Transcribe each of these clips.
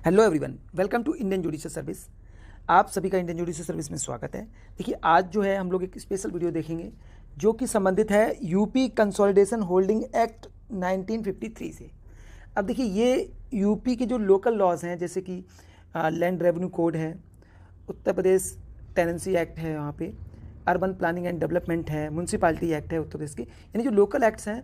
Hello everyone, welcome to Indian judicial service. आप सभी का इंडियन जुडिशियल सर्विस में स्वागत है। देखिए, आज जो है हम लोग एक स्पेशल वीडियो देखेंगे जो कि संबंधित है यूपी कंसोलिडेशन होल्डिंग एक्ट 1953 से। अब देखिए, ये यूपी के जो लोकल लॉज हैं, जैसे कि लैंड रेवेन्यू कोड है, उत्तर प्रदेश टेनेंसी एक्ट है, यहाँ पे अर्बन प्लानिंग एंड डेवलपमेंट है, म्यूनसिपालिटी एक्ट है उत्तर प्रदेश की, यानी जो लोकल एक्ट्स हैं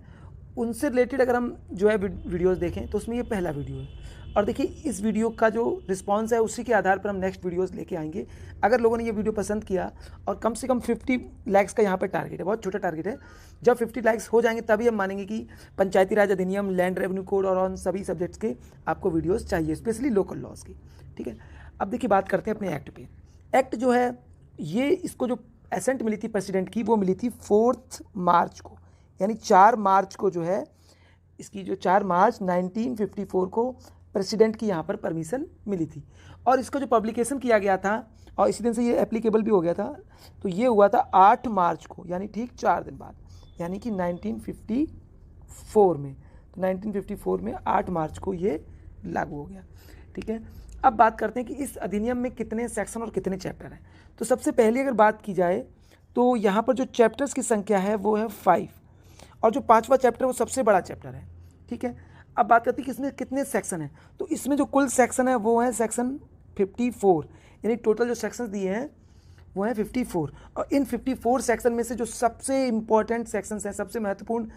उनसे रिलेटेड अगर हम जो है वीडियोस देखें तो उसमें ये पहला वीडियो है। और देखिए, इस वीडियो का जो रिस्पांस है उसी के आधार पर हम नेक्स्ट वीडियोस लेके आएंगे। अगर लोगों ने ये वीडियो पसंद किया और कम से कम 50 लाइक्स का यहाँ पर टारगेट है, बहुत छोटा टारगेट है, जब 50 लाइक्स हो जाएंगे तभी हम मानेंगे कि पंचायती राज अधिनियम, लैंड रेवेन्यू कोड और ऑन सभी सब्जेक्ट्स के आपको वीडियोज़ चाहिए, स्पेशली लोकल लॉज की। ठीक है, अब देखिए बात करते हैं अपने एक्ट पे। एक्ट जो है ये, इसको जो एसेंट मिली थी प्रेसिडेंट की, वो मिली थी 4 मार्च को, यानी 4 मार्च को जो है इसकी जो 4 मार्च 1954 को प्रेसिडेंट की यहाँ पर परमिशन मिली थी। और इसका जो पब्लिकेशन किया गया था और इसी दिन से ये एप्लीकेबल भी हो गया था, तो ये हुआ था 8 मार्च को, यानी ठीक 4 दिन बाद, यानी कि 1954 में। तो 1954 में 8 मार्च को ये लागू हो गया। ठीक है, अब बात करते हैं कि इस अधिनियम में कितने सेक्शन और कितने चैप्टर हैं। तो सबसे पहले अगर बात की जाए तो यहाँ पर जो चैप्टर्स की संख्या है वो है 5, और जो 5वां चैप्टर वो सबसे बड़ा चैप्टर है। ठीक है, अब बात करते हैं कि इसमें कितने सेक्शन हैं। तो इसमें जो कुल सेक्शन है वो है सेक्शन 54, यानी टोटल जो सेक्शंस दिए हैं वो है 54। और इन 54 सेक्शन में से जो सबसे इम्पॉर्टेंट सेक्शंस हैं, सबसे महत्वपूर्ण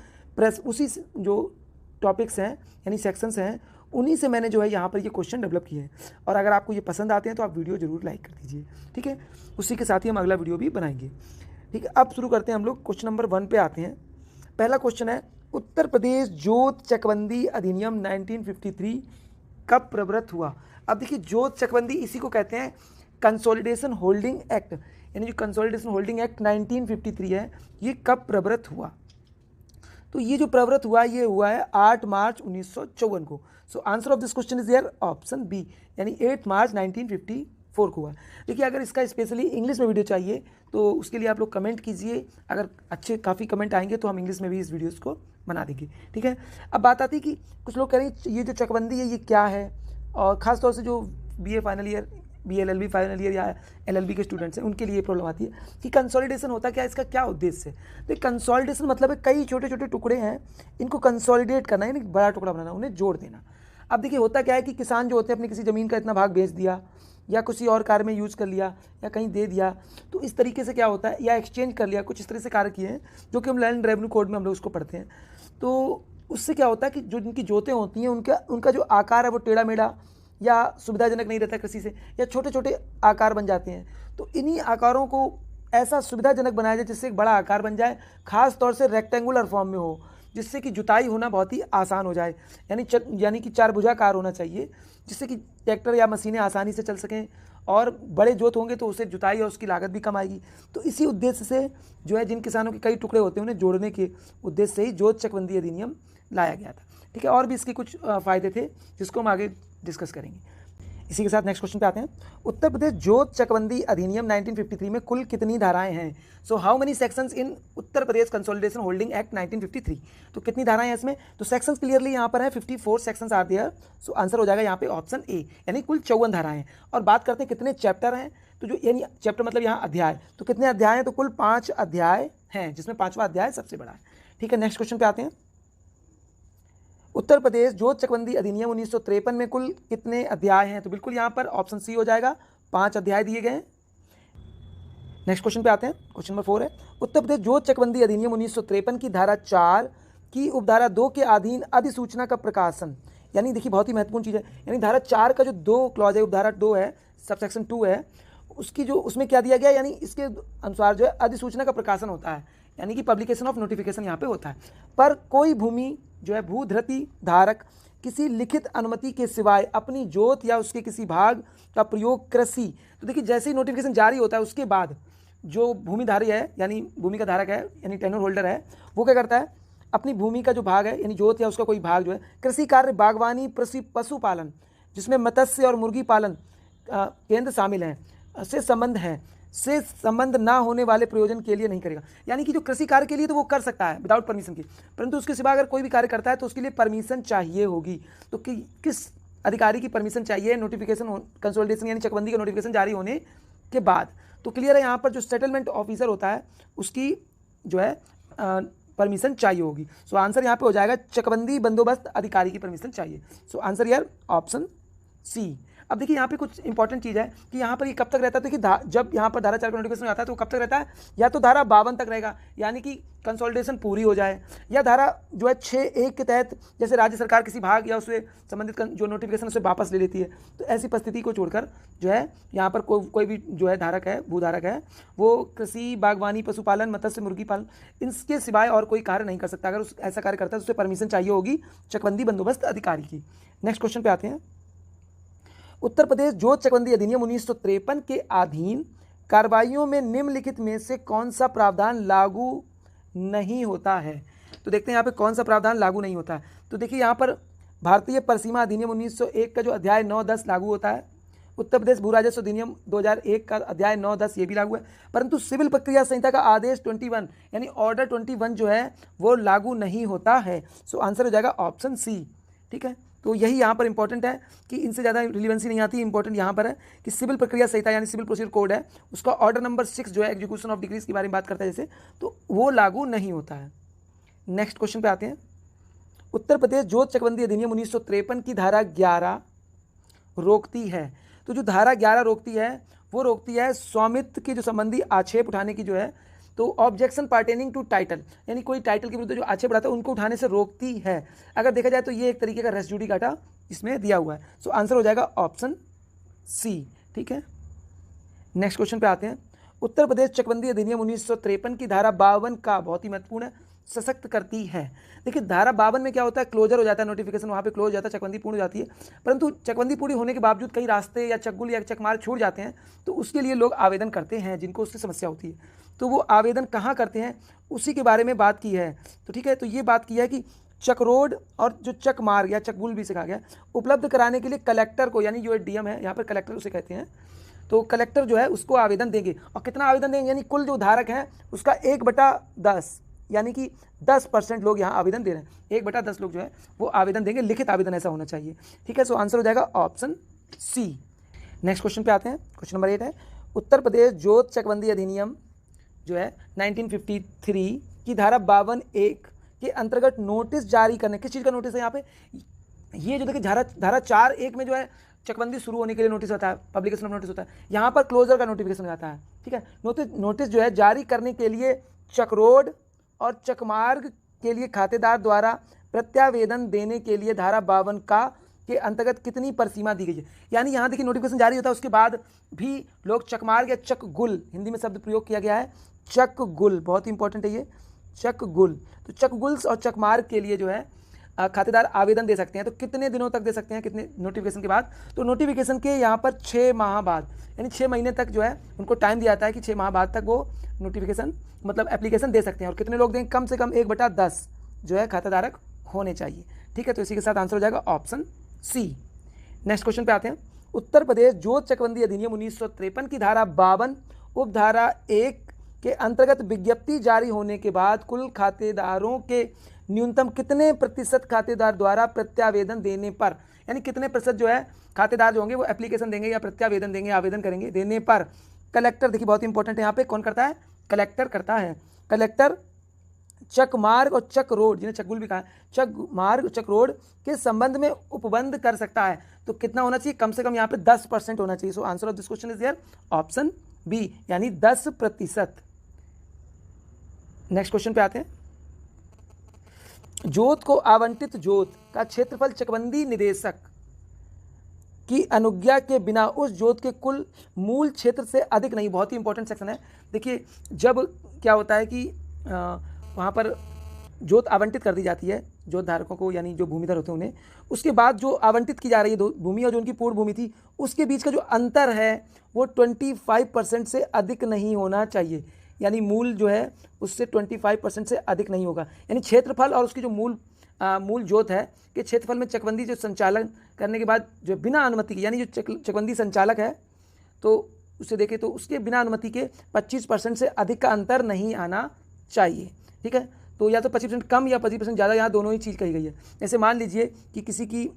उसी जो टॉपिक्स हैं यानी सेक्शंस हैं, उन्हीं से मैंने जो है यहाँ पर ये क्वेश्चन डेवलप किए हैं। और अगर आपको ये पसंद आते हैं तो आप वीडियो जरूर लाइक कर दीजिए। ठीक है, उसी के साथ ही हम अगला वीडियो भी बनाएंगे। ठीक है, अब शुरू करते हैं हम लोग। क्वेश्चन नंबर 1 पे आते हैं। पहला क्वेश्चन है, उत्तर प्रदेश जोत चकबंदी अधिनियम 1953 कब प्रवृत्त हुआ। अब देखिए, जोत चकबंदी इसी को कहते हैं कंसोलिडेशन होल्डिंग एक्ट, यानी जो कंसोलिडेशन होल्डिंग एक्ट 1953 है, ये कब प्रवृत्त हुआ। तो ये जो प्रवृत्त हुआ ये हुआ है 8 मार्च 1954 को। So answer of this question is here option B, यानी 8 मार्च 1954 को हुआ। देखिए, अगर इसका स्पेशली इंग्लिश में वीडियो चाहिए तो उसके लिए आप लोग कमेंट कीजिए। अगर अच्छे काफ़ी कमेंट आएंगे तो हम इंग्लिश में भी इस वीडियोस को बना देंगे। ठीक है, अब बात आती है कि कुछ लोग कह रहे हैं ये जो चकबंदी है ये क्या है, और ख़ासतौर से जो BA final year, BLLB final year या LLB के स्टूडेंट्स हैं उनके लिए प्रॉब्लम आती है कि कंसोलिडेशन होता क्या है, इसका क्या उद्देश्य है। तो कंसोलिडेशन मतलब है कई छोटे छोटे टुकड़े हैं, इनको कंसोलिडेट करना, यानी बड़ा टुकड़ा बनाना, उन्हें जोड़ देना। अब देखिए, होता क्या है कि किसान जो होते हैं अपनी किसी ज़मीन का इतना भाग बेच दिया या किसी और कार्य में यूज़ कर लिया या कहीं दे दिया, तो इस तरीके से क्या होता है, या एक्सचेंज कर लिया, कुछ इस तरह से कार्य किए हैं जो कि हम लैंड रेवेन्यू कोड में हम लोग उसको पढ़ते हैं। तो उससे क्या होता है कि जो जिनकी जोतें होती हैं उनका जो आकार है वो टेढ़ा मेढ़ा या सुविधाजनक नहीं रहता कृषि से, या छोटे छोटे आकार बन जाते हैं। तो इन्हीं आकारों को ऐसा सुविधाजनक बनाया जाए जिससे एक बड़ा आकार बन जाए, खास तौर से रेक्टेंगुलर फॉर्म में हो, जिससे कि जुताई होना बहुत ही आसान हो जाए, यानी कि 4 भुजाकार होना चाहिए, जिससे कि ट्रैक्टर या मशीनें आसानी से चल सकें। और बड़े जोत होंगे तो उससे जुताई और उसकी लागत भी कम आएगी। तो इसी उद्देश्य से जो है, जिन किसानों के कई टुकड़े होते हैं उन्हें जोड़ने के उद्देश्य से ही जोत चकबंदी अधिनियम लाया गया था। ठीक है, और भी इसके कुछ फ़ायदे थे जिसको हम आगे डिस्कस करेंगे। इसी के साथ नेक्स्ट क्वेश्चन पे आते हैं। उत्तर प्रदेश जोत चकबंदी अधिनियम 1953 में कुल कितनी धाराएं हैं। So how many sections in Uttar Pradesh consolidation holding act 1953। तो कितनी धाराएं हैं इसमें, तो सेक्शंस क्लियरली यहाँ पर है 54 sections are there. So answer हो जाएगा यहाँ पे ऑप्शन ए, यानी कुल 54 धाराएं हैं। और बात करते हैं कितने चैप्टर हैं, तो जो यानी चैप्टर मतलब यहाँ अध्याय, तो कितने अध्याय हैं, तो कुल 5 अध्याय हैं, जिसमें 5वां अध्याय सबसे बड़ा है। ठीक है, नेक्स्ट क्वेश्चन पे आते हैं। उत्तर प्रदेश जोत चकबंदी अधिनियम 1953 में कुल कितने अध्याय हैं, तो बिल्कुल यहाँ पर ऑप्शन सी हो जाएगा, 5 अध्याय दिए गए हैं। नेक्स्ट क्वेश्चन पे आते हैं। क्वेश्चन नंबर 4 है, उत्तर प्रदेश जोत चकबंदी अधिनियम 1953 की धारा 4 की उपधारा 2 के अधीन अधिसूचना का प्रकाशन, यानी देखिए बहुत ही महत्वपूर्ण चीज़ है, यानी धारा 4 का जो 2 क्लॉज है, उपधारा 2 है, सबसेक्शन 2 है, उसकी जो उसमें क्या दिया गया, यानी इसके अनुसार जो है अधिसूचना का प्रकाशन होता है, यानी कि पब्लिकेशन ऑफ नोटिफिकेशन यहाँ पे होता है। पर कोई भूमि जो है भूधृति धारक किसी लिखित अनुमति के सिवाय अपनी जोत या उसके किसी भाग का प्रयोग कृषि, तो देखिए जैसे ही नोटिफिकेशन जारी होता है उसके बाद जो भूमिधारी है, यानी भूमि का धारक है, यानी टेन्योर होल्डर है, वो क्या करता है, अपनी भूमि का जो भाग है, यानी जोत या उसका कोई भाग जो है कृषि कार्य, बागवानी, पशुपालन, जिसमें मत्स्य और मुर्गी पालन केंद्र शामिल हैं, से संबंध ना होने वाले प्रयोजन के लिए नहीं करेगा। यानी कि जो कृषि कार्य के लिए तो वो कर सकता है विदाउट परमिशन के, परंतु उसके सिवा अगर कोई भी कार्य करता है तो उसके लिए परमिशन चाहिए होगी। तो किस अधिकारी की परमिशन चाहिए नोटिफिकेशन कंसोलिडेशन यानी चकबंदी का नोटिफिकेशन जारी होने के बाद। तो क्लियर है, यहाँ पर जो सेटलमेंट ऑफिसर होता है उसकी जो है परमिशन चाहिए होगी। सो आंसर यहाँ पे हो जाएगा चकबंदी बंदोबस्त अधिकारी की परमिशन चाहिए। सो आंसर यार ऑप्शन सी। अब देखिए यहाँ पे कुछ इंपॉर्टेंट चीज़ है कि यहाँ पर ये कब तक रहता है। देखिए जब यहाँ पर धारा 4 का नोटिफिकेशन आता है तो कब तक रहता है, या तो धारा 52 तक रहेगा यानी कि कंसोलिडेशन पूरी हो जाए, या धारा जो है 6(1) के तहत जैसे राज्य सरकार किसी भाग या उससे संबंधित जो नोटिफिकेशन उसे वापस ले लेती है। तो ऐसी परिस्थिति को छोड़कर जो है यहाँ पर कोई भी जो है धारक है, भूधारक है, वो कृषि, बागवानी, पशुपालन, मत्स्य, मुर्गी पालन इनके सिवाय और कोई कार्य नहीं कर सकता। अगर उस ऐसा कार्य करता है तो उसे परमिशन चाहिए होगी चकबंदी बंदोबस्त अधिकारी की। नेक्स्ट क्वेश्चन पे आते हैं। उत्तर प्रदेश जोत चकबंदी अधिनियम 1953 के अधीन कार्रवाइयों में निम्नलिखित में से कौन सा प्रावधान लागू नहीं होता है। तो देखते हैं यहाँ पे कौन सा प्रावधान लागू नहीं होता है। तो देखिए यहाँ पर भारतीय परिसीमा अधिनियम 1901 का जो अध्याय 9-10 लागू होता है। उत्तर प्रदेश भू राजस्व अधिनियम 2001 का अध्याय 9-10 ये भी लागू है, परंतु सिविल प्रक्रिया संहिता का आदेश 21 यानी ऑर्डर 21 जो है वो लागू नहीं होता है। सो आंसर हो जाएगा ऑप्शन सी। ठीक है, तो यही यहाँ पर इंपॉर्टेंट है कि इनसे ज़्यादा रिलीवेंसी नहीं आती। इंपॉर्टेंट यहाँ पर है कि सिविल प्रक्रिया संहिता यानी सिविल प्रोसीजर कोड है, उसका ऑर्डर नंबर 6 जो है एग्जीक्यूशन ऑफ डिक्रीज के बारे में बात करता है जैसे, तो वो लागू नहीं होता है। नेक्स्ट क्वेश्चन पे आते हैं। उत्तर प्रदेश जोत चकबंदी अधिनियम 1953 की धारा 11 रोकती है। तो जो धारा 11 रोकती है वो रोकती है स्वामित्व के जो संबंधी आक्षेप उठाने की जो है, तो ऑब्जेक्शन पर्टेनिंग टू टाइटल यानी कोई टाइटल के विरुद्ध जो आक्षेप उठाता है उनको उठाने से रोकती है। अगर देखा जाए तो ये एक तरीके का रेस जुडिकाटा इसमें दिया हुआ है। सो आंसर हो जाएगा ऑप्शन सी। ठीक है, नेक्स्ट क्वेश्चन पे आते हैं। उत्तर प्रदेश चकबंदी अधिनियम 1953 की धारा 52 का बहुत ही महत्वपूर्ण है, सशक्त करती है। देखिए धारा 52 में क्या होता है, क्लोजर हो जाता है नोटिफिकेशन, वहाँ पे क्लोज हो जाता है, चकबंदी पूर्ण हो जाती है, परंतु चकबंदी पूरी होने के बावजूद कई रास्ते या चकगुल या चकमार्ग छूट जाते हैं, तो उसके लिए लोग आवेदन करते हैं जिनको उससे समस्या होती है। तो वो आवेदन कहाँ करते हैं उसी के बारे में बात की है। तो ठीक है, तो ये बात की है कि चक रोड और जो चक मार्ग या चकगुल भी सिखा गया उपलब्ध कराने के लिए कलेक्टर को, यानी जो डीएम है यहाँ पर कलेक्टर उसे कहते हैं, तो कलेक्टर जो है उसको आवेदन देंगे। और कितना आवेदन देंगे, यानी कुल जो धारक है उसका 1/10 यानी कि 10% लोग यहाँ आवेदन दे रहे हैं। 1/10 लोग जो है वो आवेदन देंगे, लिखित आवेदन ऐसा होना चाहिए। ठीक है, सो आंसर हो जाएगा ऑप्शन सी। नेक्स्ट क्वेश्चन पे आते हैं। क्वेश्चन नंबर 8 है। उत्तर प्रदेश जोत चकबंदी अधिनियम जो है 1953 की धारा 52(1) के अंतर्गत नोटिस जारी करने, किस चीज़ का नोटिस है यहाँ पे, ये जो देखिए धारा 4(1) में जो है चकबंदी शुरू होने के लिए नोटिस होता है, पब्लिकेशन ऑफ नोटिस होता है, यहाँ पर क्लोजर का नोटिफिकेशन आता है। ठीक है, नोटिस जो है जारी करने के लिए चकरोड और चकमार्ग के लिए खातेदार द्वारा प्रत्यावेदन देने के लिए धारा 52 का के अंतर्गत कितनी परसीमा दी गई है। यानी यहाँ देखिए नोटिफिकेशन जारी होता है उसके बाद भी लोग चकमार्ग या चकगुल, हिंदी में शब्द प्रयोग किया गया है चकगुल, बहुत ही इंपॉर्टेंट है ये चकगुल। तो चकगुल्स और चकमार्ग के लिए जो है खातेदार आवेदन दे सकते हैं। तो कितने दिनों तक दे सकते हैं, कितने नोटिफिकेशन के बाद, तो नोटिफिकेशन के यहाँ पर 6 माह बाद यानी 6 महीने तक जो है उनको टाइम दिया जाता है कि 6 माह बाद तक वो नोटिफिकेशन मतलब एप्लीकेशन दे सकते हैं। और कितने लोग देंगे, कम से कम 1/10 जो है खाताधारक होने चाहिए। ठीक है, तो इसी के साथ आंसर हो जाएगा ऑप्शन सी। नेक्स्ट क्वेश्चन पे आते हैं। उत्तर प्रदेश जोत चकबंदी अधिनियम 1953 की धारा 52 उपधारा 1 के अंतर्गत विज्ञप्ति जारी होने के बाद कुल खातेदारों के न्यूनतम कितने प्रतिशत खातेदार द्वारा प्रत्यावेदन देने पर, यानी कितने प्रतिशत जो है खातेदार जो होंगे वो एप्लीकेशन देंगे या प्रत्यावेदन देंगे, आवेदन करेंगे, देने पर कलेक्टर, देखिए बहुत इंपॉर्टेंट है यहाँ पे, कौन करता है, कलेक्टर करता है। कलेक्टर चक मार्ग और चक रोड, जिन्हें चकगुल भी कहा है, चक मार्ग चक रोड के संबंध में उपबंध कर सकता है। तो कितना होना चाहिए, कम से कम यहाँ पे 10% होना चाहिए। So answer of this question is there option B, यानी 10%। नेक्स्ट क्वेश्चन पे आते हैं। जोत को आवंटित जोत का क्षेत्रफल चकबंदी निदेशक की अनुज्ञा के बिना उस जोत के कुल मूल क्षेत्र से अधिक नहीं, बहुत ही इंपॉर्टेंट सेक्शन है। देखिए जब क्या होता है कि वहाँ पर जोत आवंटित कर दी जाती है जोत धारकों को, यानी जो भूमिधर होते हैं उन्हें, उसके बाद जो आवंटित की जा रही है भूमि और जो उनकी पूर्ण भूमि थी उसके बीच का जो अंतर है वो 25% से अधिक नहीं होना चाहिए। यानी मूल जो है उससे 25% से अधिक नहीं होगा। यानी क्षेत्रफल और उसकी जो मूल जोत है कि क्षेत्रफल में चकबंदी जो संचालन करने के बाद जो बिना अनुमति के, यानी जो चकबंदी संचालक है तो उसे देखें तो उसके बिना अनुमति के 25% से अधिक का अंतर नहीं आना चाहिए। ठीक है, तो या तो 25% कम या 25% ज़्यादा, यहाँ दोनों ही चीज़ कही गई है। जैसे मान लीजिए कि किसी की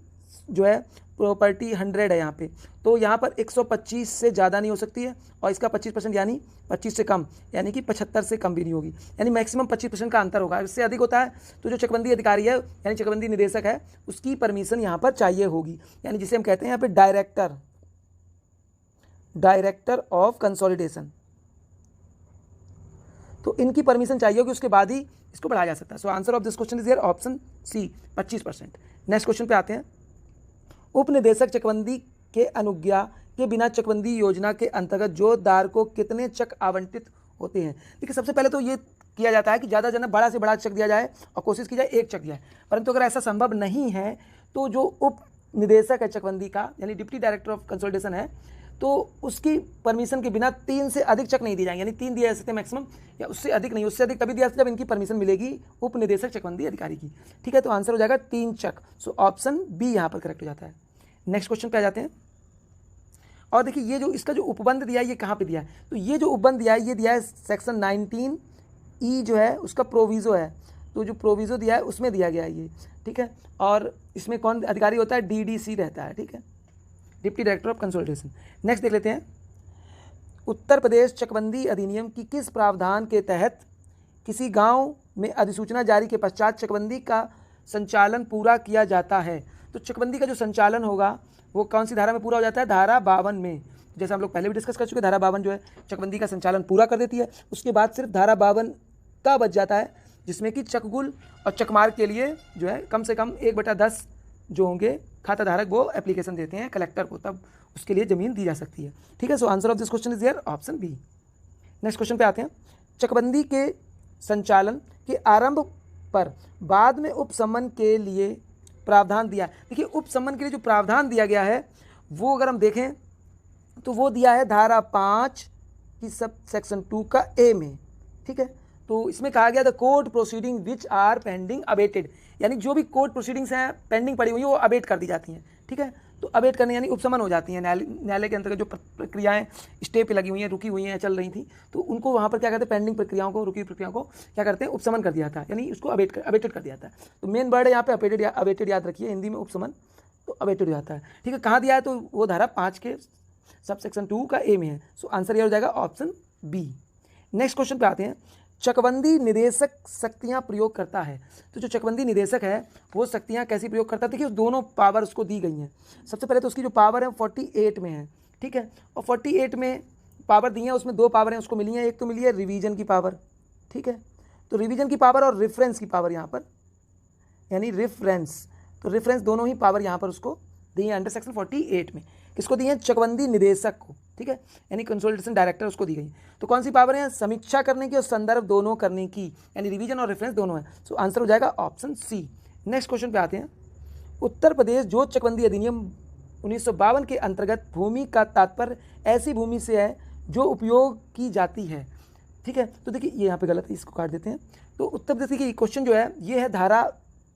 जो है प्रॉपर्टी 100 है यहाँ पे, तो यहाँ पर 125 से ज़्यादा नहीं हो सकती है, और इसका 25% यानी 25 से कम, यानी कि 75 से कम भी नहीं होगी, यानी मैक्सिमम 25% का अंतर होगा। इससे अधिक होता है तो जो चकबंदी अधिकारी है यानी चकबंदी निदेशक है उसकी परमिशन यहाँ पर चाहिए होगी, यानी जिसे हम कहते हैं यहाँ पे डायरेक्टर ऑफ कंसोलिडेशन। तो इनकी परमिशन चाहिए होगी, उसके बाद ही इसको बढ़ाया जा सकता है। So answer of this question is here option C, 25%। Next question पे आते हैं। उप निदेशक चकबंदी के अनुज्ञा के बिना चकबंदी योजना के अंतर्गत जोतदार को कितने चक आवंटित होते हैं? देखिए, सबसे पहले तो ये किया जाता है कि ज़्यादा ज़्यादा बड़ा से बड़ा चक दिया जाए और कोशिश की जाए एक चक दिया जाए, परंतु अगर ऐसा संभव नहीं है तो जो उप निदेशक है चकबंदी का यानी डिप्टी डायरेक्टर ऑफ कंसोलिडेशन है, तो उसकी परमिशन के बिना 3 से अधिक चक नहीं दी जाएंगे, यानी 3 दिए जा सकते हैं मैक्सिमम, या उससे अधिक नहीं, उससे अधिक तभी दिया सकते जब इनकी परमिशन मिलेगी उप निदेशक चकबंदी अधिकारी की। ठीक है, तो आंसर हो जाएगा 3 चक। सो ऑप्शन बी यहाँ पर करेक्ट हो जाता है। नेक्स्ट क्वेश्चन पे आ जाते हैं। और देखिए, ये जो इसका जो उपबंध दिया है ये कहाँ पे दिया है? तो ये जो उपबंध दिया है ये दिया है सेक्शन 19E जो है उसका प्रोविज़ो है, तो जो प्रोविज़ो दिया है उसमें दिया गया है ये। ठीक है, और इसमें कौन अधिकारी होता है? DDC रहता है। ठीक है, deputy director of consolidation. Next देख लेते हैं। उत्तर प्रदेश चकबंदी अधिनियम की किस प्रावधान के तहत किसी गांव में अधिसूचना जारी के पश्चात चकबंदी का संचालन पूरा किया जाता है? तो चकबंदी का जो संचालन होगा वो कौन सी धारा में पूरा हो जाता है? धारा 52 में। जैसे हम लोग पहले भी डिस्कस कर चुके, धारा 52 जो है चकबंदी का संचालन पूरा कर देती है। उसके बाद सिर्फ धारा 52 का बच जाता है, जिसमें कि चकगुल और चकमार के लिए जो है कम से कम 1/10 जो होंगे खाता धारक वो एप्लीकेशन देते हैं कलेक्टर को, तब उसके लिए ज़मीन दी जा सकती है। ठीक है, so answer of this question is here option B. Next question पे आते हैं। चकबंदी के संचालन के आरंभ पर बाद में उपसमन के लिए प्रावधान दिया। देखिए, उपसमन के लिए जो प्रावधान दिया गया है वो अगर हम देखें तो वो दिया है धारा 5 की सब सेक्शन 2 का ए में। ठीक है, तो इसमें कहा गया the court proceeding which are pending abated, यानी जो भी कोर्ट प्रोसीडिंग्स हैं पेंडिंग पड़ी हुई है वो अबेट कर दी जाती हैं। ठीक है, तो अबेट करने यानी उपशमन हो जाती हैं। न्यायालय के अंतर्गत जो प्रक्रियाएं स्टे पे लगी हुई हैं, रुकी हुई हैं, चल रही थी, तो उनको वहाँ पर क्या करते हैं? पेंडिंग प्रक्रियाओं को, रुकी प्रक्रियाओं को क्या करते हैं? उपशमन कर दिया था, यानी उसको अबेटेड कर दिया था। तो मेन वर्ड है यहाँ पे अबेटेड याद रखिए, हिंदी में उपशमन, तो अबेटेड हो जाता है। ठीक है, कहाँ दिया है? तो वो धारा 5 के सब सेक्शन 2 का ए में है। सो आंसर ये हो जाएगा ऑप्शन बी। नेक्स्ट क्वेश्चन पे आते हैं। चकबंदी निदेशक शक्तियां प्रयोग करता है, तो जो चकबंदी निदेशक है वो शक्तियां कैसी प्रयोग करता है? देखिए, दोनों पावर उसको दी गई हैं। सबसे पहले तो उसकी जो पावर है 48 में है। ठीक है, और 48 में पावर दी है, उसमें 2 पावर हैं उसको मिली हैं। एक तो मिली है रिवीजन की पावर। ठीक है, तो रिवीजन की पावर और रेफरेंस की पावर यहाँ पर, यानी रेफरेंस, तो रेफरेंस दोनों ही पावर यहाँ पर उसको दी है अंडर सेक्शन 48 में। किसको दी है? चकबंदी निदेशक को। ठीक है, यानी कंसोलिडेशन डायरेक्टर उसको दी गई। तो कौन सी पावर है? समीक्षा करने की और संदर्भ दोनों करने की, यानी रिवीजन और रेफरेंस दोनों है। सो आंसर हो जाएगा ऑप्शन सी। नेक्स्ट क्वेश्चन पे आते हैं। उत्तर प्रदेश जोत चकबंदी अधिनियम 1952 के अंतर्गत भूमि का तात्पर्य ऐसी भूमि से है जो उपयोग की जाती है। ठीक है, तो देखिए ये यहाँ पे गलत है, इसको काट देते हैं। तो उत्तर प्रदेश की क्वेश्चन जो है ये है धारा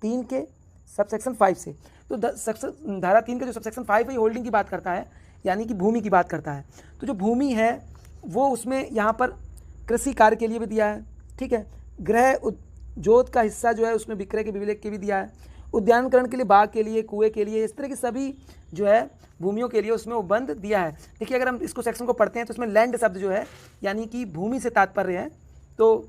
3 के सबसेक्शन 5 से। तो धारा 3 का जो सबसेक्शन 5 है ये होल्डिंग की बात करता है, यानी कि भूमि की बात करता है। तो जो भूमि है वो उसमें यहाँ पर कृषि कार्य के लिए भी दिया है। ठीक है, गृह जोत का हिस्सा जो है उसमें विक्रय के विवेक के भी दिया है, उद्यानकरण के लिए, बाग के लिए, कुएं के लिए, इस तरह की सभी जो है भूमियों के लिए उसमें वो बंद दिया है। देखिए, अगर हम इसको सेक्शन को पढ़ते हैं तो इसमें लैंड शब्द जो है यानी कि भूमि से तात्पर्य है। तो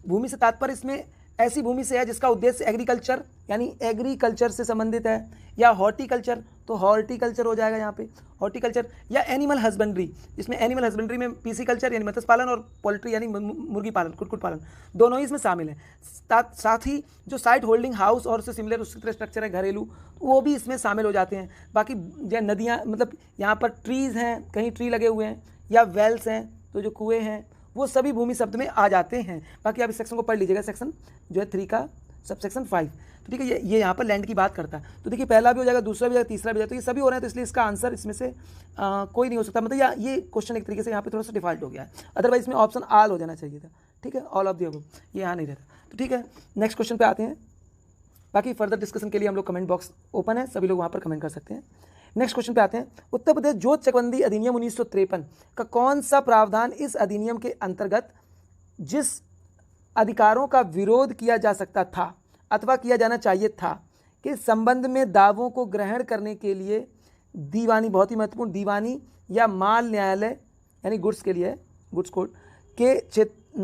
भूमि से तात्पर्य इसमें ऐसी भूमि से है जिसका उद्देश्य एग्रीकल्चर यानी एग्रीकल्चर से संबंधित है, या हॉर्टिकल्चर, तो हॉर्टिकल्चर हो जाएगा यहाँ पे हॉर्टिकल्चर, या एनिमल हस्बेंड्री, जिसमें एनिमल हस्बेंड्री में पीसीकल्चर यानी मत्स्य पालन और पोल्ट्री यानी मुर्गी पालन, कुक्कुट पालन, दोनों ही इसमें शामिल हैं। साथ ही जो साइट होल्डिंग हाउस और उससे सिमिलर उसी तरह स्ट्रक्चर है घरेलू, वो भी इसमें शामिल हो जाते हैं। बाकी जो नदियाँ, मतलब यहाँ पर ट्रीज़ हैं, कहीं ट्री लगे हुए हैं, या वेल्स हैं, तो जो कुएँ हैं वो सभी भूमि शब्द में आ जाते हैं। बाकी आप इस सेक्शन को पढ़ लीजिएगा, सेक्शन जो है 3 का सबसेक्शन 5। तो ठीक है, ये यहाँ पर लैंड की बात करता है। तो देखिए, पहला भी हो जाएगा, दूसरा भी हो जाएगा, तीसरा भी हो जाएगा, तो ये सभी हो रहे हैं, तो इसलिए इसका आंसर इसमें से कोई नहीं हो सकता। मतलब ये क्वेश्चन एक तरीके से यहाँ पे थोड़ा सा डिफॉल्ट हो गया है, अदरवाइज इसमें ऑप्शन ऑल हो जाना चाहिए था। ठीक है, ऑल ऑफ द अबव, ये यहाँ नहीं रहता। तो ठीक है, नेक्स्ट क्वेश्चन पे आते हैं। बाकी फर्दर डिस्कशन के लिए हम लोग कमेंट बॉक्स ओपन है, सभी लोग वहाँ पर कमेंट कर सकते हैं। नेक्स्ट क्वेश्चन पे आते हैं। उत्तर प्रदेश जोत चकबंदी अधिनियम 1953 का कौन सा प्रावधान इस अधिनियम के अंतर्गत जिस अधिकारों का विरोध किया जा सकता था अथवा किया जाना चाहिए था के संबंध में दावों को ग्रहण करने के लिए दीवानी, बहुत ही महत्वपूर्ण, दीवानी या माल न्यायालय यानी गुड्स के लिए गुड्स कोर्ट के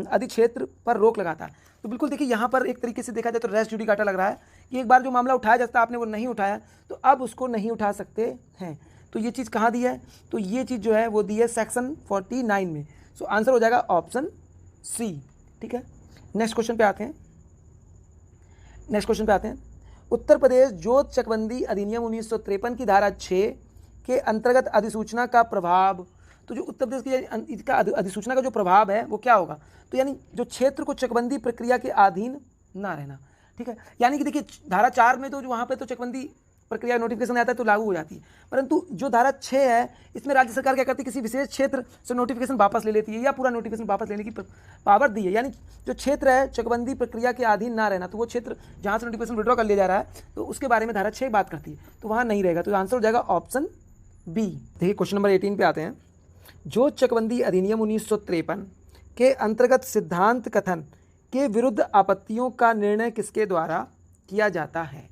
अधिक्षेत्र पर रोक लगाता है। तो बिल्कुल देखिए यहाँ पर एक तरीके से देखा जाए तो रेस जुडिकाटा लग रहा है कि एक बार जो मामला उठाया जाता है आपने वो नहीं उठाया तो अब उसको नहीं उठा सकते हैं। तो ये चीज़ कहाँ दी है, तो ये चीज़ जो है वो दी है सेक्शन 49 में। सो आंसर हो जाएगा ऑप्शन सी। ठीक है, नेक्स्ट क्वेश्चन पे आते हैं। उत्तर प्रदेश जोत चकबंदी अधिनियम 1953 की धारा 6 के अंतर्गत अधिसूचना का प्रभाव, तो जो उत्तर प्रदेश की इसका अधिसूचना का जो प्रभाव है वो क्या होगा, तो यानी जो क्षेत्र को चकबंदी प्रक्रिया के अधीन ना रहना। ठीक है, यानी कि देखिए धारा 4 में तो जो वहाँ पे तो चकबंदी प्रक्रिया नोटिफिकेशन आता है तो लागू हो जाती है, परंतु जो धारा 6 है इसमें राज्य सरकार क्या करती है, किसी विशेष क्षेत्र से नोटिफिकेशन वापस ले लेती है या पूरा नोटिफिकेशन वापस लेने की पावर दी है। यानी जो क्षेत्र है चकबंदी प्रक्रिया के अधीन ना रहना, तो वो क्षेत्र जहाँ से नोटिफिकेशन विड्रॉ कर लिया जा रहा है तो उसके बारे में धारा 6 बात करती है, तो वहाँ नहीं रहेगा। तो आंसर हो जाएगा ऑप्शन बी। देखिए क्वेश्चन नंबर 18 पे आते हैं। जो चकबंदी अधिनियम 1953 के अंतर्गत सिद्धांत कथन के विरुद्ध आपत्तियों का निर्णय किसके द्वारा किया जाता है।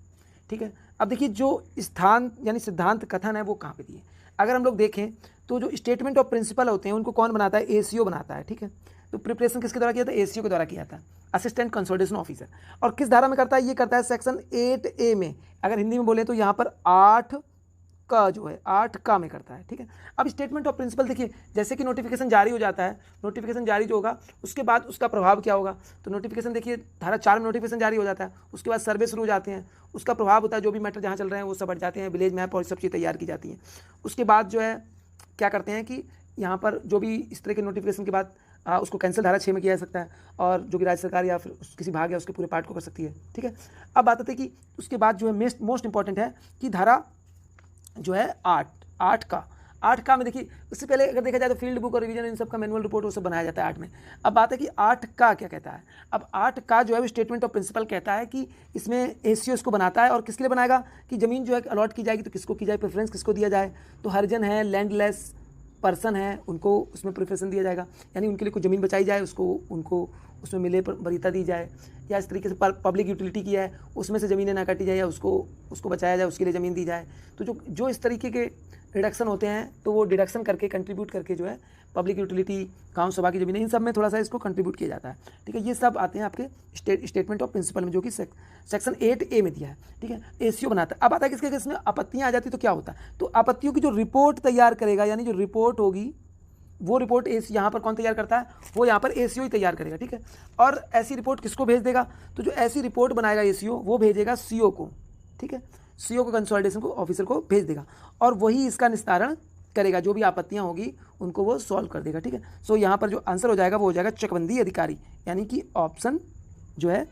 ठीक है, अब देखिए जो स्थान यानी सिद्धांत कथन है वो कहाँ पे दिए, अगर हम लोग देखें तो जो स्टेटमेंट ऑफ प्रिंसिपल होते हैं उनको कौन बनाता है, एसीओ बनाता है। ठीक है, तो प्रिपरेशन किसके द्वारा किया था, एसीओ के द्वारा किया था, असिस्टेंट कंसोलिडेशन ऑफिसर। और किस धारा में करता है, ये करता है सेक्शन 8A में, अगर हिंदी में बोले तो यहाँ पर 8 का जो है 8 का में करता है। ठीक है, अब स्टेटमेंट ऑफ प्रिंसिपल देखिए, जैसे कि नोटिफिकेशन जारी हो जाता है, नोटिफिकेशन जारी जो होगा उसके बाद उसका प्रभाव क्या होगा, तो नोटिफिकेशन देखिए धारा 4 में नोटिफिकेशन जारी हो जाता है, उसके बाद सर्वे शुरू हो जाते हैं, उसका प्रभाव होता है, जो भी मैटर जहाँ चल रहे हैं वो सब हट जाते हैं, विलेज मैप और सब चीज़ तैयार की जाती हैं। उसके बाद जो है क्या करते हैं कि यहाँ पर जो भी इस तरह के नोटिफिकेशन के बाद उसको कैंसिल धारा 6 में किया जा सकता है, और जो कि राज्य सरकार या फिर किसी भाग या उसके पूरे पार्ट को कर सकती है। ठीक है, अब बात आती है कि उसके बाद जो है मोस्ट इंपॉर्टेंट है कि धारा जो है 8 का में देखिए, उससे पहले अगर देखा जाए तो फील्ड बुक और रिवीजन इन सब का मैनुअल रिपोर्ट वो सब बनाया जाता है 8 में। अब बात है कि 8 का क्या कहता है, अब 8 का जो है वो स्टेटमेंट ऑफ प्रिंसिपल कहता है कि इसमें एसीओ इसको बनाता है, और किसके लिए बनाएगा कि ज़मीन जो है अलॉट की जाएगी तो किसको की जाए, प्रेफरेंस किसको दिया जाए, तो हरिजन है, लैंडलेस पर्सन है, उनको उसमें प्रेफरेंस दिया जाएगा, यानी उनके लिए कुछ ज़मीन बचाई जाए, उनको उसमें मिले वरीयता दी जाए, या इस तरीके से पब्लिक यूटिलिटी की है उसमें से ज़मीनें ना काटी जाए या उसको बचाया जाए, उसके लिए ज़मीन दी जाए। तो जो इस तरीके के डिडक्शन होते हैं तो वो डिडक्शन करके कंट्रीब्यूट करके जो है पब्लिक यूटिलिटी, गाँव सभा की ज़मीनें, इन सब में थोड़ा सा इसको कंट्रीब्यूट किया जाता है। ठीक है, ये सब आते हैं आपके स्टेटमेंट ऑफ प्रिंसिपल में, जो कि सेक्शन 8A में दिया है। ठीक है, एसीओ बनाता है। अब आता है किसके, इसमें आपत्तियाँ आ जाती तो क्या होता है, तो आपत्तियों की जो रिपोर्ट तैयार करेगा, यानी जो रिपोर्ट होगी वो रिपोर्ट यहाँ पर कौन तैयार करता है, वो यहाँ पर एसीओ ही तैयार करेगा। ठीक है, और ऐसी रिपोर्ट किसको भेज देगा, तो जो ऐसी रिपोर्ट बनाएगा एसीओ वो भेजेगा सीओ को। ठीक है, सीओ को कंसोलिडेशन को ऑफिसर को भेज देगा, और वही इसका निस्तारण करेगा, जो भी आपत्तियाँ होगी उनको वो सॉल्व कर देगा। ठीक है, सो यहाँ पर जो आंसर हो जाएगा वो हो जाएगा चकबंदी अधिकारी, यानी कि ऑप्शन जो है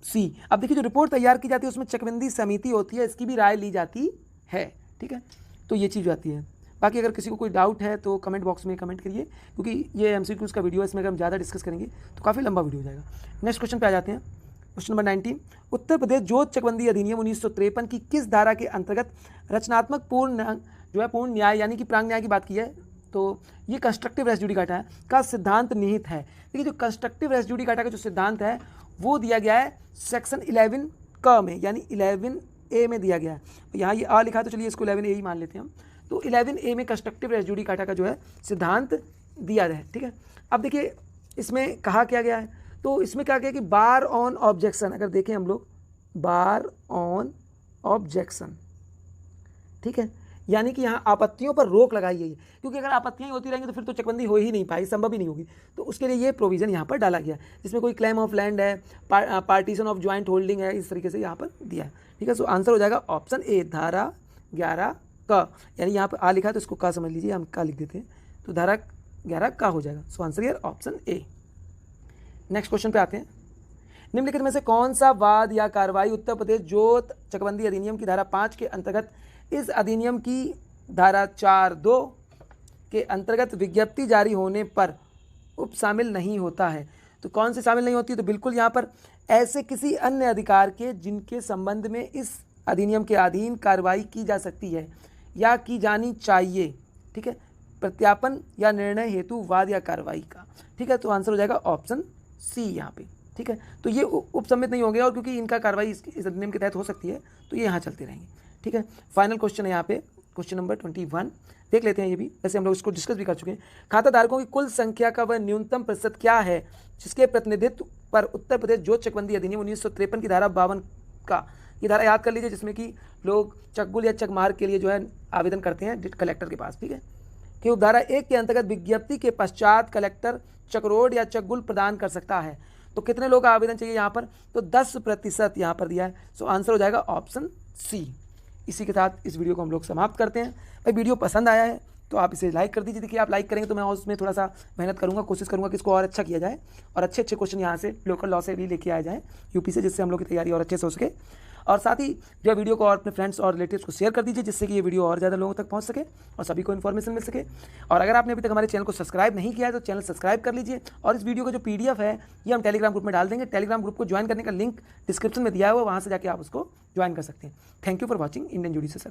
सी। अब देखिए जो रिपोर्ट तैयार की जाती है उसमें चकबंदी समिति होती है, इसकी भी राय ली जाती है। ठीक है, तो ये चीज़ आती है। बाकी अगर किसी को कोई डाउट है तो कमेंट बॉक्स में कमेंट करिए, क्योंकि ये MCQs का वीडियो है, इसमें अगर हम ज़्यादा डिस्कस करेंगे तो काफ़ी लंबा वीडियो हो जाएगा। नेक्स्ट क्वेश्चन पे आ जाते हैं। क्वेश्चन नंबर 19, उत्तर प्रदेश जोत चकबंदी अधिनियम 1953 की किस धारा के अंतर्गत रचनात्मक पूर्ण न्याय यानी कि प्रांग न्याय की बात की है, तो ये कंस्ट्रक्टिव रेस जुडिकाटा है का सिद्धांत निहित है। देखिए जो कंस्ट्रक्टिव रेस जुडिकाटा का जो सिद्धांत है वो दिया गया है सेक्शन 11 क में, यानी 11A में दिया गया है। यहाँ ये लिखा है तो चलिए इसको 11A ही मान लेते हैं हम। तो 11A में कंस्ट्रक्टिव रेस जुडिकाटा का जो है सिद्धांत दिया है। ठीक है, अब देखिए इसमें कहा क्या गया है, तो इसमें क्या गया कि बार ऑन ऑब्जेक्शन, अगर देखें हम लोग बार ऑन ऑब्जेक्शन, ठीक है, यानी कि यहाँ आपत्तियों पर रोक लगाई गई है, क्योंकि अगर आपत्तियाँ होती रहेंगी तो फिर तो चकबंदी हो ही नहीं पाई, संभव ही नहीं होगी। तो उसके लिए ये प्रोविज़न यहाँ पर डाला गया, जिसमें कोई क्लेम ऑफ लैंड है, पार्टीशन ऑफ ज्वाइंट होल्डिंग है, इस तरीके से यहाँ पर दिया है। ठीक है, सो आंसर हो जाएगा ऑप्शन ए, धारा 11 का, यानी यहाँ पर आ लिखा है तो इसको का समझ लीजिए, हम का लिख देते हैं, तो धारा 11 का हो जाएगा। सो आंसर यार ऑप्शन ए। नेक्स्ट क्वेश्चन पे आते हैं। निम्नलिखित में से कौन सा वाद या कार्रवाई उत्तर प्रदेश जोत चकबंदी अधिनियम की धारा 5 के अंतर्गत इस अधिनियम की धारा 4(2) के अंतर्गत विज्ञप्ति जारी होने पर उप शामिल नहीं होता है, तो कौन से शामिल नहीं होती है, तो बिल्कुल यहाँ पर ऐसे किसी अन्य अधिकार के जिनके संबंध में इस अधिनियम के अधीन कार्रवाई की जा सकती है या की जानी चाहिए। ठीक है, प्रत्यापन या निर्णय हेतु वाद या कार्रवाई का। ठीक है, तो आंसर हो जाएगा ऑप्शन सी यहाँ पे। ठीक है, तो ये उपसम्मित नहीं होंगे, और क्योंकि इनका कार्रवाई इस अधिनियम के तहत हो सकती है तो ये यहाँ चलते रहेंगे। ठीक है, फाइनल क्वेश्चन है यहाँ पे, क्वेश्चन नंबर 21 देख लेते हैं। ये भी वैसे हम लोग इसको डिस्कस भी कर चुके हैं। खाताधारकों की कुल संख्या का वह न्यूनतम प्रतिशत क्या है जिसके प्रतिनिधित्व पर उत्तर प्रदेश जोत चकबंदी अधिनियम 1953 की धारा 52 का, ये धारा याद कर लीजिए, जिसमें कि लोग चकबुल या चकमार के लिए जो है आवेदन करते हैं कलेक्टर के पास। ठीक है, कि उपधारा 1 के अंतर्गत विज्ञप्ति के पश्चात कलेक्टर चकरोड या चकगुल प्रदान कर सकता है। तो कितने लोग का आवेदन चाहिए यहाँ पर, तो 10% यहाँ पर दिया है। सो आंसर हो जाएगा ऑप्शन सी। इसी के साथ इस वीडियो को हम लोग समाप्त करते हैं। भाई वीडियो पसंद आया है तो आप इसे लाइक कर दीजिए। देखिए आप लाइक करेंगे तो मैं उसमें थोड़ा सा मेहनत करूंगा, कोशिश करूंगा कि इसको और अच्छा किया जाए और अच्छे अच्छे क्वेश्चन यहाँ से लोकल लॉ से भी लेके आए जाए यूपी से, जिससे हम लोग की तैयारी और अच्छे से हो सके। और साथ ही जो वीडियो को और अपने फ्रेंड्स और रिलेटिव्स को शेयर कर दीजिए, जिससे कि ये वीडियो और ज़्यादा लोगों तक पहुंच सके और सभी को इन्फॉर्मेशन मिल सके। और अगर आपने अभी तक हमारे चैनल को सब्सक्राइब नहीं किया है तो चैनल सब्सक्राइब कर लीजिए। और इस वीडियो का जो PDF है ये हम टेलीग्राम ग्रुप में डाल देंगे। टेलीग्राम ग्रुप को ज्वाइन करने का लिंक डिस्क्रिप्शन में दिया हुआ, वहाँ से जाकर आप उसको ज्वाइन कर सकते हैं। Thank you for watching Indian judicial service.